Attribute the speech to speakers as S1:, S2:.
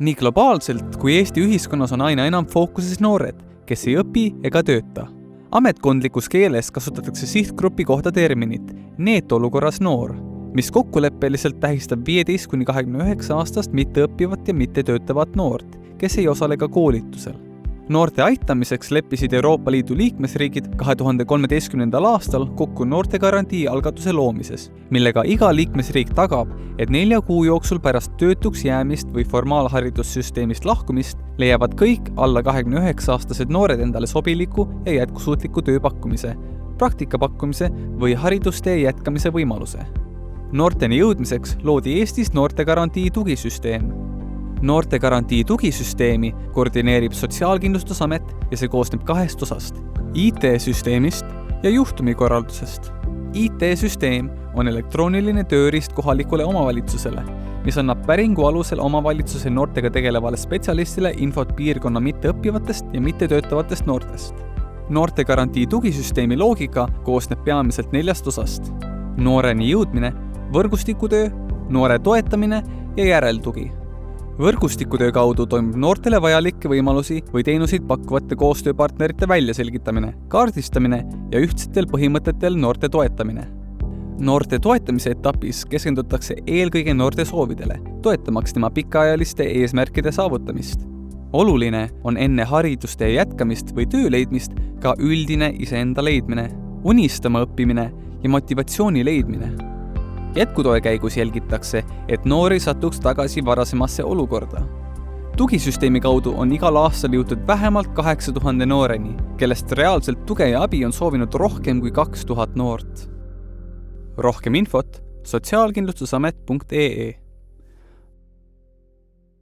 S1: Nii globaalselt kui Eesti ühiskonnas on aina enam fookuses noored, kes ei õpi ega tööta. Ametkondlikus keeles kasutatakse sihtgrupi kohta terminit neetolukorras noor, mis kokkuleppeliselt tähistab 15–29 aastast mitteõppivat ja mittetöötavat noort, kes ei osale ka koolitusel. Noorte aitamiseks leppisid Euroopa Liidu liikmesriigid 2013. aastal kokku noortegarantii algatuse loomises, millega iga liikmesriik tagab, et 4 kuu jooksul pärast töötuks jäämist või formaalharidussüsteemist lahkumist leiavad kõik alla 29-aastased noored endale sobiliku ja jätkusuutliku tööpakkumise, praktikapakkumise või haridustee jätkamise võimaluse. Noorteni jõudmiseks loodi Eestis noortegarantii tugisüsteem. Noortegarantii tugisüsteemi koordineerib Sotsiaalkindlustusamet ja see koosneb 2 osast, IT-süsteemist ja juhtumikorraldusest. IT-süsteem on elektrooniline tööriist kohalikule omavalitsusele, mis annab päringu alusel omavalitsuse noortega tegelevale spetsialistile infot piirkonna mitteõppivatest ja mittetöötavatest noortest. Noortegarantii tugisüsteemi loogika koosneb peamiselt 4 osast. Nooreni jõudmine, võrgustikutöö, noore toetamine ja järeltugi. Võrgustikutöö kaudu toimub noortele vajalikke võimalusi või teenuseid pakkuvate koostööpartnerite väljaselgitamine, kaardistamine ja ühtsetel põhimõtetel noorte toetamine. Noorte toetamise etapis keskendutakse eelkõige noorte soovidele, toetamaks tema pikaajaliste eesmärkide saavutamist. Oluline on enne haridustee jätkamist või töö leidmist ka üldine iseenda leidmine, unistama õppimine ja motivatsiooni leidmine. Jätkutoe käigus jälgitakse, et noori satuks tagasi varasemasse olukorda. Tugisüsteemi kaudu on igal aastal jõutud vähemalt 8000 nooreni, kellest reaalselt tuge ja abi on soovinud rohkem kui 2000 noort. Rohkem infot sotsiaalkindlustusamet.ee